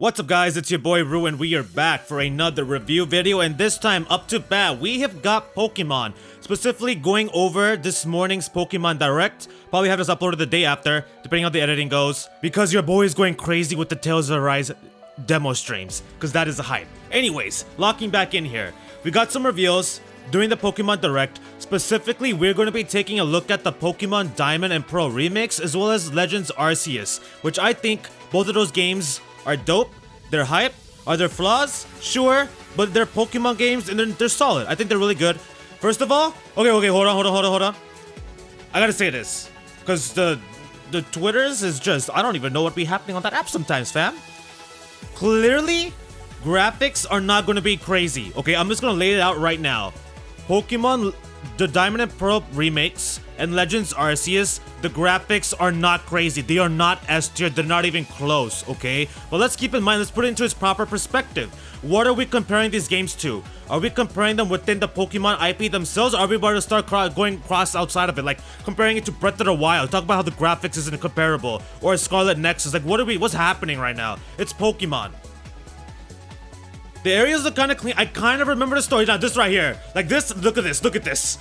What's up guys, it's your boy Ru and we are back for another review video, and this time up to bat we have got Pokemon. Specifically going over this morning's Pokemon Direct. Probably have this uploaded the day after, depending on how the editing goes, because your boy is going crazy with the Tales of Arise demo streams, because that is the hype. Anyways, locking back in here, we got some reveals during the Pokemon Direct. Specifically, we're going to be taking a look at the Pokemon Diamond and Pearl Remakes as well as Legends Arceus, which I think both of those games are dope. They're hype. Are there flaws? Sure, but they're Pokemon games and they're solid. I think they're really good. First of all, okay, hold on. I gotta say this, because the Twitters is just, I don't even know what be happening on that app sometimes, fam. Clearly, graphics are not gonna be crazy. Okay, I'm just gonna lay it out right now. Pokemon, the Diamond and Pearl Remakes and Legends Arceus, the graphics are not crazy. They are not S tier. They're not even close, okay? But let's keep in mind, let's put it into its proper perspective. What are we comparing these games to? Are we comparing them within the Pokemon IP themselves, or are we about to start going cross outside of it? Like, comparing it to Breath of the Wild. Talk about how the graphics isn't comparable. Or Scarlet Nexus. Like, what's happening right now? It's Pokemon. The areas are kind of clean. I kind of remember the story. Now, this right here. Like this, look at this. Look at this.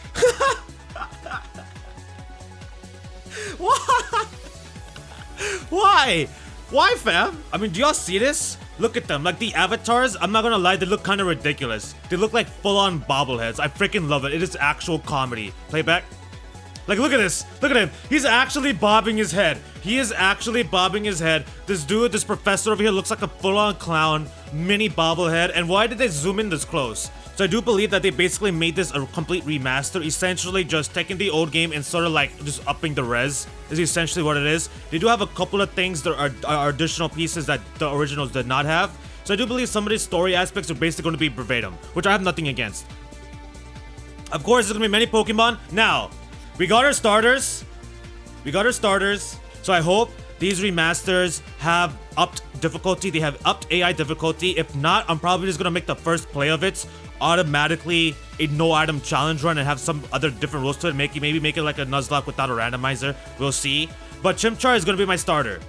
Why? Why, fam? I mean, do y'all see this? Look at them. Like, the avatars, I'm not gonna lie, they look kind of ridiculous. They look like full-on bobbleheads. I freaking love it. It is actual comedy. Playback. Like, look at this. Look at him. He's actually bobbing his head. He is actually bobbing his head. This dude, this professor over here looks like a full-on clown, mini bobblehead. And why did they zoom in this close? So I do believe that they basically made this a complete remaster, essentially just taking the old game and sort of like just upping the res is essentially what it is. They do have a couple of things that are additional pieces that the originals did not have. So I do believe some of these story aspects are basically going to be verbatim, which I have nothing against. Of course, there's going to be many Pokemon. Now, we got our starters. So I hope these remasters have upped difficulty. They have upped AI difficulty. If not, I'm probably just going to make the first play of it automatically a no item challenge run and have some other different rules to it. Maybe make it like a Nuzlocke without a randomizer. We'll see. But Chimchar is going to be my starter.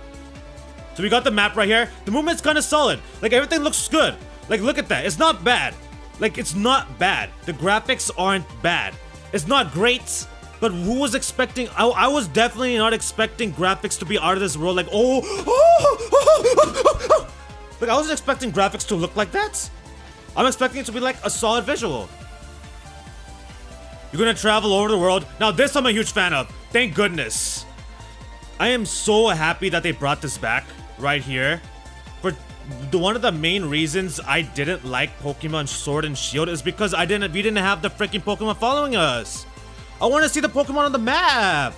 So we got the map right here. The movement's kind of solid. Like, everything looks good. Like, look at that. It's not bad. Like, it's not bad. The graphics aren't bad. It's not great. But who was expecting? I was definitely not expecting graphics to be out of this world. Like, like, I wasn't expecting graphics to look like that. I'm expecting it to be like a solid visual. You're gonna travel over the world. Now, this I'm a huge fan of. Thank goodness. I am so happy that they brought this back right here. For one of the main reasons I didn't like Pokemon Sword and Shield is because we didn't have the freaking Pokemon following us. I want to see the Pokemon on the map.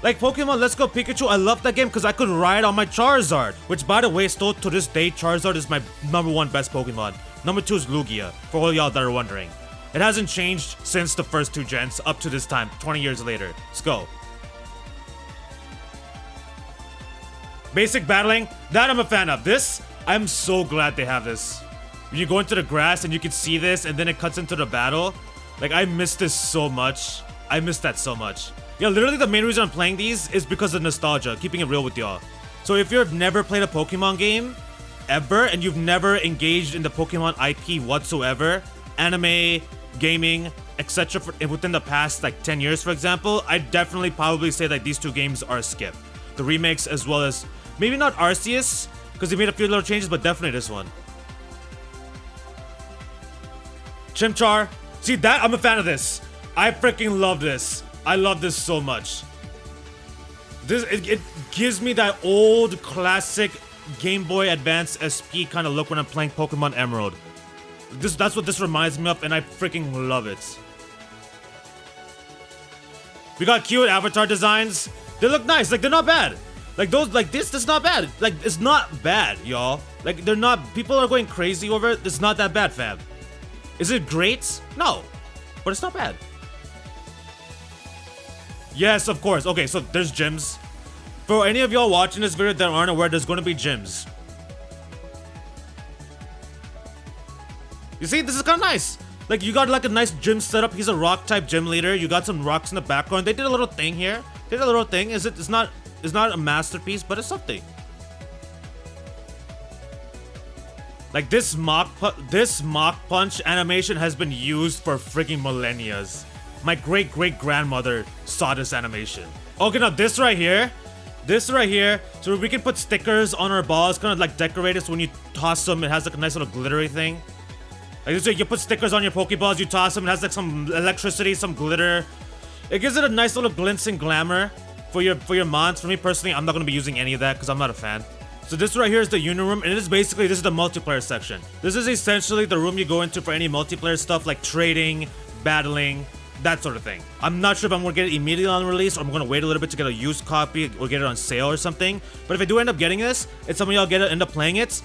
Like Pokemon Let's Go Pikachu, I love that game because I could ride on my Charizard. Which, by the way, still to this day, Charizard is my #1 best Pokemon. #2 is Lugia, for all y'all that are wondering. It hasn't changed since the first 2 gens up to this time, 20 years later. Let's go. Basic battling, that I'm a fan of. This, I'm so glad they have this. When you go into the grass and you can see this and then it cuts into the battle. Like, I miss this so much. I miss that so much. Yeah, literally the main reason I'm playing these is because of nostalgia, keeping it real with y'all. So if you've never played a Pokemon game, ever, and you've never engaged in the Pokemon IP whatsoever, anime, gaming, etc. within the past like 10 years, for example, I'd definitely probably say that these 2 games are a skip. The remakes as well as, maybe not Arceus, because they made a few little changes, but definitely this one. Chimchar. See that? I'm a fan of this. I freaking love this. I love this so much. It gives me that old classic Game Boy Advance SP kind of look when I'm playing Pokemon Emerald. That's what this reminds me of, and I freaking love it. We got cute avatar designs. They look nice. Like, they're not bad. Like, this is not bad. Like, it's not bad, y'all. Like, they're not, people are going crazy over it. It's not that bad, fam. Is it great? No. But it's not bad. Yes, of course. Okay, so there's gyms. For any of y'all watching this video that aren't aware, there's going to be gyms. You see, this is kind of nice. Like, you got like a nice gym setup. He's a rock type gym leader. You got some rocks in the background. They did a little thing here. They did a little thing. It's not a masterpiece, but it's something. Like this mock punch animation has been used for freaking millennia. My great-great-grandmother saw this animation. Okay, now this right here, so we can put stickers on our balls, kind of like decorate it, so when you toss them, it has like a nice little glittery thing. Like this, you put stickers on your Pokeballs, you toss them, it has like some electricity, some glitter. It gives it a nice little glitz and glamour for your mons. For me personally, I'm not gonna be using any of that because I'm not a fan. So this right here is the unit room, and it is basically, this is the multiplayer section. This is essentially the room you go into for any multiplayer stuff like trading, battling, that sort of thing. I'm not sure if I'm gonna get it immediately on release or I'm gonna wait a little bit to get a used copy or get it on sale or something. But if I do end up getting this, and some of y'all end up playing it,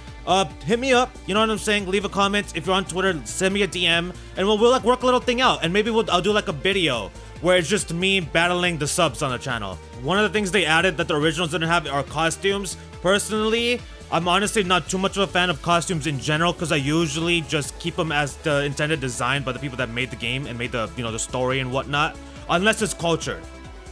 hit me up. You know what I'm saying? Leave a comment. If you're on Twitter, send me a DM, and we'll like work a little thing out. And maybe I'll do like a video where it's just me battling the subs on the channel. One of the things they added that the originals didn't have are costumes. Personally, I'm honestly not too much of a fan of costumes in general because I usually just keep them as the intended design by the people that made the game and made the, you know, the story and whatnot, unless it's cultured.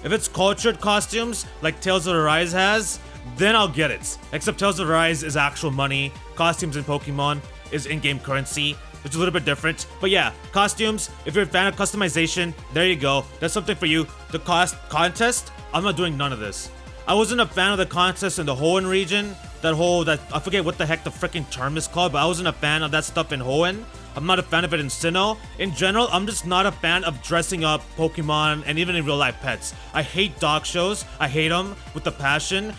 If it's cultured costumes like Tales of the Rise has, then I'll get it. Except Tales of the Rise is actual money, costumes in Pokemon is in-game currency, which is a little bit different. But yeah, costumes, if you're a fan of customization, there you go. That's something for you. The contest, I'm not doing none of this. I wasn't a fan of the contest in the Hoenn region. I forget what the heck the freaking term is called, but I wasn't a fan of that stuff in Hoenn. I'm not a fan of it in Sinnoh. In general, I'm just not a fan of dressing up Pokemon and even in real life pets. I hate dog shows. I hate them with a passion.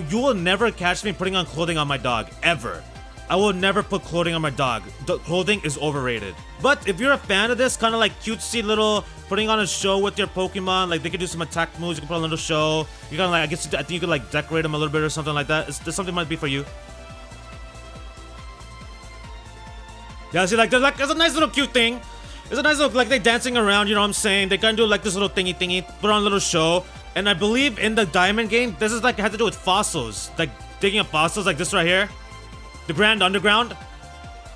You will never catch me putting on clothing on my dog, ever. I will never put clothing on my dog. The clothing is overrated. But if you're a fan of this, kind of like cutesy little putting on a show with your Pokemon, like they could do some attack moves, you can put on a little show. You kind of like, I think you could like decorate them a little bit or something like that. There's something might be for you. Yeah, see, like there's a nice little cute thing. There's a nice little, like they dancing around, you know what I'm saying? They kind of do like this little thingy, put on a little show. And I believe in the Diamond game, this is like, it had to do with fossils. Like digging up fossils like this right here. The Grand Underground?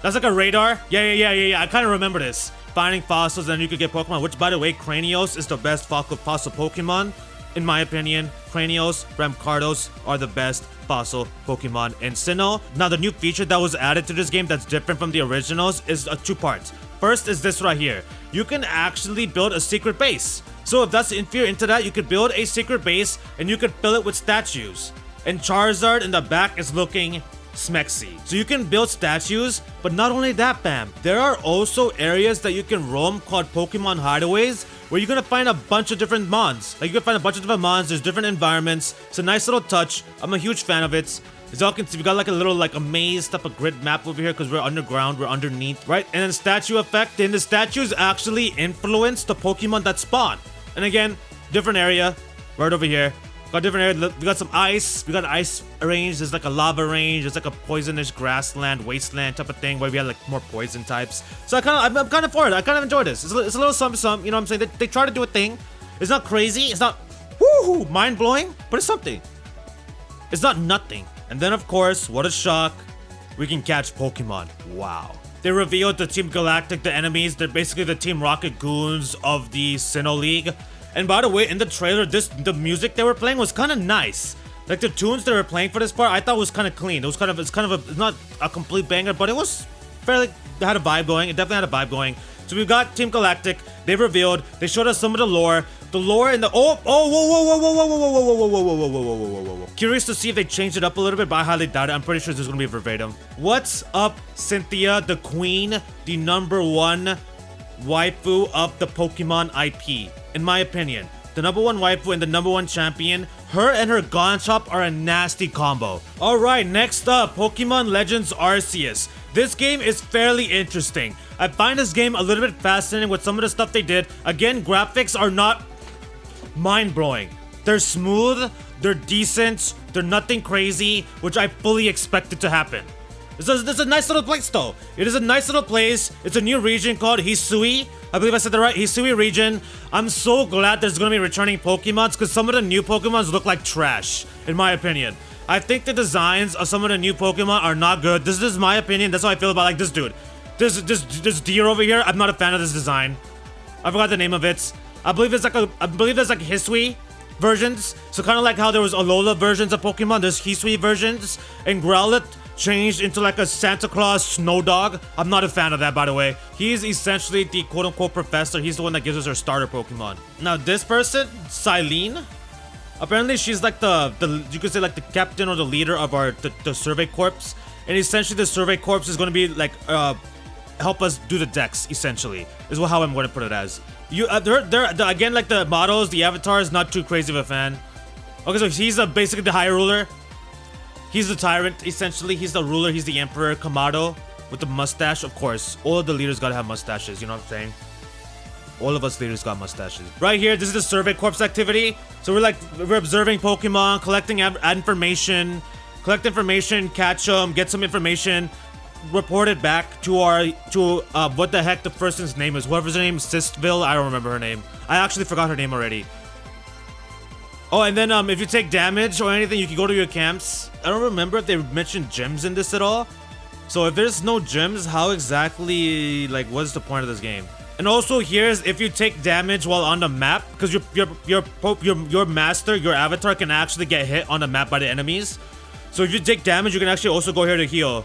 That's like a radar? Yeah. I kind of remember this. Finding fossils and then you could get Pokemon, which by the way, Cranios is the best fossil Pokemon. In my opinion, Cranios, Rampardos are the best fossil Pokemon in Sinnoh. Now the new feature that was added to this game that's different from the originals is two parts. First is this right here. You can actually build a secret base. So if you're into that, you could build a secret base and you could fill it with statues. And Charizard in the back is looking smexy. So you can build statues, but not only that, fam. There are also areas that you can roam called Pokemon hideaways where you're gonna find a bunch of different mons. Like you can find a bunch of different mons, there's different environments. It's a nice little touch. I'm a huge fan of it. As y'all can see, we got like a little like a maze type of grid map over here because we're underground, we're underneath, right? And then statue effect, then the statues actually influence the Pokemon that spawn. And again, different area, right over here. Got different areas. We got some ice. We got ice range. There's like a lava range. There's like a poisonous grassland, wasteland type of thing where we have like more poison types. So I'm kind of for it. I kind of enjoy this. It's a little something, you know what I'm saying? They try to do a thing. It's not crazy. It's not woohoo mind blowing, but it's something. It's not nothing. And then of course, what a shock, we can catch Pokemon. Wow. They revealed the Team Galactic, the enemies. They're basically the Team Rocket goons of the Sinnoh League. And by the way, in the trailer, the music they were playing was kind of nice. Like the tunes they were playing for this part, I thought was kind of clean. It's not a complete banger, but it was fairly, it had a vibe going. It definitely had a vibe going. So we've got Team Galactic. They revealed. They showed us some of the lore. The lore in the whoa. Curious to see if they changed it up a little bit, but I highly doubt it. I'm pretty sure this is gonna be verbatim. What's up, Cynthia, the queen, the #1 waifu of the Pokemon IP? In my opinion, the #1 waifu and the #1 champion, her and her Gonchop are a nasty combo. Alright, next up, Pokemon Legends Arceus. This game is fairly interesting. I find this game a little bit fascinating with some of the stuff they did. Again, graphics are not mind-blowing. They're smooth, they're decent, they're nothing crazy, which I fully expected to happen. This is a nice little place though. It is a nice little place. It's a new region called Hisui. I believe I said that right. Hisui region. I'm so glad there's gonna be returning Pokemons because some of the new Pokemons look like trash, in my opinion. I think the designs of some of the new Pokemon are not good. This is my opinion. That's how I feel about like this dude. This deer over here. I'm not a fan of this design. I forgot the name of it. I believe there's like Hisui versions. So kind of like how there was Alola versions of Pokemon, there's Hisui versions, and Growlithe changed into like a Santa Claus snow dog. I'm not a fan of that, by the way. He's essentially the quote-unquote professor. He's the one that gives us our starter Pokemon. Now this person, Silene, apparently she's like the you could say like the captain or the leader of the survey corps. And essentially the survey corps is going to be like help us do the decks, essentially, is how I'm going to put it as. Again, like the models, the avatars, not too crazy of a fan. Okay, so he's basically the High Ruler. He's the tyrant, essentially. He's the ruler, he's the emperor. Kamado with the mustache, of course. All of the leaders gotta have mustaches, you know what I'm saying? All of us leaders got mustaches. Right here, this is the survey corps activity. So we're observing Pokemon, collecting information, collect information, catch them, get some information, report it back to what the heck the person's name is. Whoever's her name, Sistville, I don't remember her name. I actually forgot her name already. Oh, and then if you take damage or anything, you can go to your camps. I don't remember if they mentioned gyms in this at all. So if there's no gyms, how exactly, like, what's the point of this game? And also here's if you take damage while on the map, because your master, your avatar can actually get hit on the map by the enemies. So if you take damage, you can actually also go here to heal.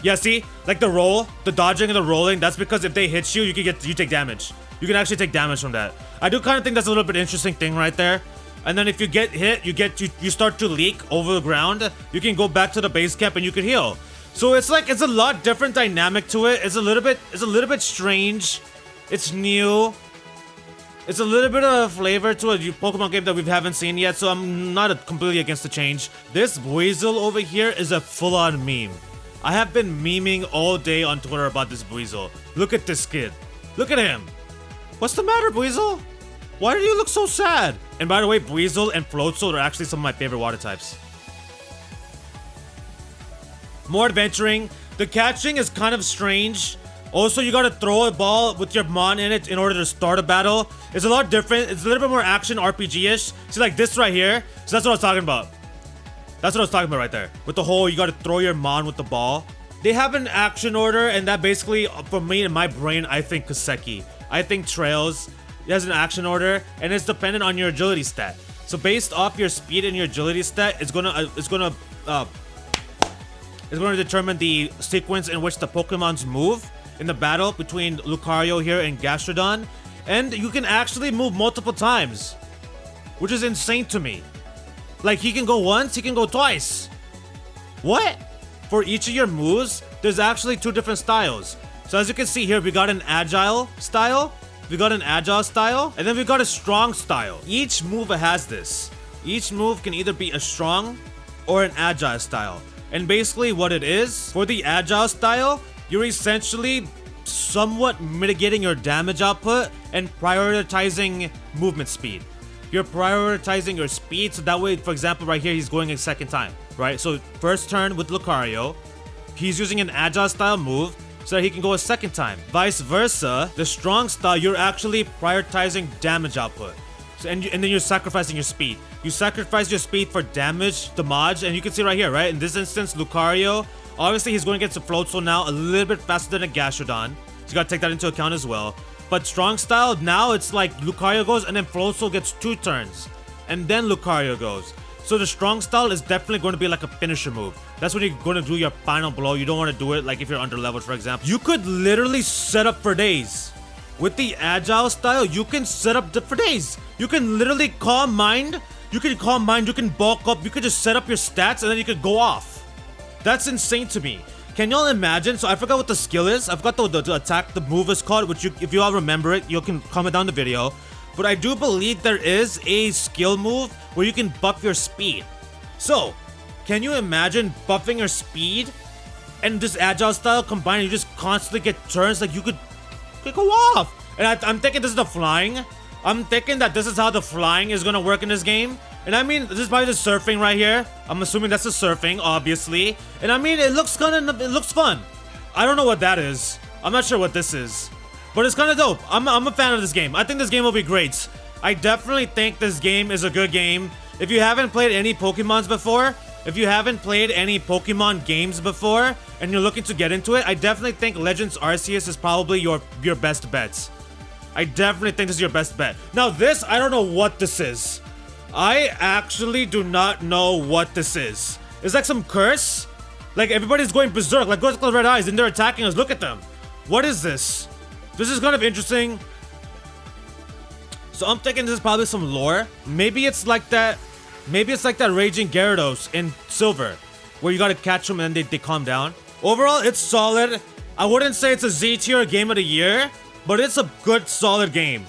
Yeah, see? Like the roll, the dodging and the rolling, that's because if they hit you, you take damage. You can actually take damage from that. I do kind of think that's a little bit interesting thing right there. And then if you get hit, you start to leak over the ground, you can go back to the base camp and you can heal. So it's a lot different dynamic to it. It's a little bit strange. It's new. It's a little bit of a flavor to a Pokemon game that we haven't seen yet, so I'm not completely against the change. This Weasel over here is a full-on meme. I have been memeing all day on Twitter about this Weasel. Look at this kid. Look at him. What's the matter, Weasel? Why do you look so sad? And by the way, Weasel and Floatzel are actually some of my favorite water types. More adventuring. The catching is kind of strange. Also, you gotta throw a ball with your Mon in it in order to start a battle. It's a lot different. It's a little bit more action RPG-ish. See, like this right here. So that's what I was talking about. That's what I was talking about right there. With the whole, you gotta throw your Mon with the ball. They have an action order, and that basically, for me in my brain, I think Kaseki. I think Trails. It has an action order, and it's dependent on your agility stat. So based off your speed and your agility stat, it's gonna determine the sequence in which the Pokemons move in the battle between Lucario here and Gastrodon. And you can actually move multiple times, which is insane to me. Like, he can go once, he can go twice. What? For each of your moves, there's actually two different styles. So as you can see here, we got an agile style, we got an agile style, and then we got a strong style. Each move has this. Each move can either be a strong or an agile style. And basically what it is, for the agile style, you're essentially somewhat mitigating your damage output and prioritizing movement speed. You're prioritizing your speed, so that way, for example, right here, he's going a second time, right? So first turn with Lucario, he's using an agile style move so that he can go a second time. Vice versa, the strong style, you're actually prioritizing damage output. So, and then you're sacrificing your speed. You sacrifice your speed for damage, damage, and you can see right here, right? In this instance, Lucario, obviously he's going against a Floatzel now, a little bit faster than a Gastrodon. So you gotta take that into account as well. But strong style, now it's like Lucario goes and then Floatzel gets 2 turns. And then Lucario goes. So the strong style is definitely going to be like a finisher move. That's when you're going to do your final blow. You don't want to do it like if you're under leveled, for example. You could literally set up for days. With the agile style, you can set up for days. You can literally calm mind. You can calm mind, you can bulk up. You could just set up your stats and then you could go off. That's insane to me. Can y'all imagine? So I forgot what the skill is. I forgot the attack, the move is called, which if you all remember it, you can comment down the video. But I do believe there is a skill move where you can buff your speed. So, can you imagine buffing your speed and this agile style combined, you just constantly get turns, like you could go off. And I'm thinking this is the flying. I'm thinking that this is how the flying is gonna work in this game. And I mean, this is probably the surfing right here. I'm assuming that's the surfing, obviously. And I mean, it looks fun. I don't know what that is. I'm not sure what this is. But it's kind of dope. I'm a fan of this game. I think this game will be great. I definitely think this game is a good game. If you haven't played any Pokemons before, if you haven't played any Pokemon games before, and you're looking to get into it, I definitely think Legends Arceus is probably your best bet. I definitely think this is your best bet. Now this, I don't know what this is. I actually do not know what this is. It's like some curse. Like, everybody's going berserk. Like, look at the red eyes, and they're attacking us. Look at them. What is this? This is kind of interesting. So I'm thinking this is probably some lore. Maybe it's like that. Maybe it's like that Raging Gyarados in Silver, where you gotta catch them and they calm down. Overall, it's solid. I wouldn't say it's a Z tier game of the year, but it's a good, solid game.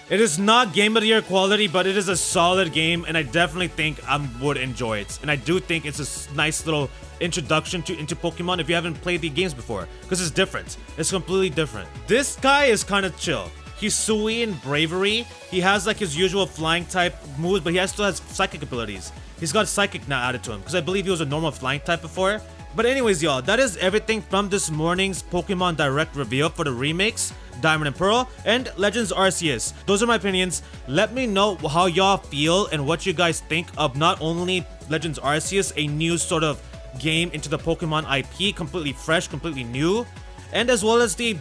It is not game of the year quality, but it is a solid game, and I definitely think I would enjoy it. And I do think it's a nice little introduction into Pokemon if you haven't played the games before, because it's different. It's completely different. This guy is kind of chill. He's Sui in Bravery. He has like his usual flying type moves, but he still has psychic abilities. He's got psychic now added to him, because I believe he was a normal flying type before. But anyways, y'all, that is everything from this morning's Pokemon Direct reveal for the remakes, Diamond and Pearl, and Legends Arceus. Those are my opinions. Let me know how y'all feel and what you guys think of not only Legends Arceus, a new sort of game into the Pokemon IP, completely fresh, completely new, and as well as the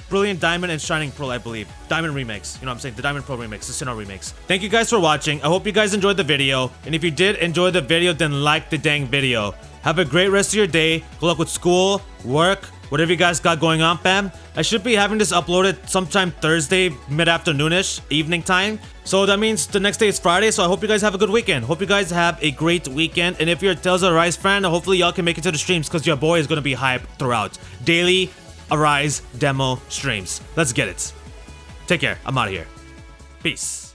Brilliant Diamond and Shining Pearl, I believe. Diamond remakes. You know what I'm saying? The Diamond Pearl remakes. The Sinnoh remakes. Thank you guys for watching. I hope you guys enjoyed the video. And if you did enjoy the video, then like the dang video. Have a great rest of your day. Good luck with school, work, whatever you guys got going on, fam. I should be having this uploaded sometime Thursday, mid-afternoonish, evening time. So that means the next day is Friday, so I hope you guys have a good weekend. Hope you guys have a great weekend. And if you're a Tales of Arise fan, hopefully y'all can make it to the streams because your boy is going to be hyped throughout. Daily Arise demo streams. Let's get it. Take care. I'm out of here. Peace.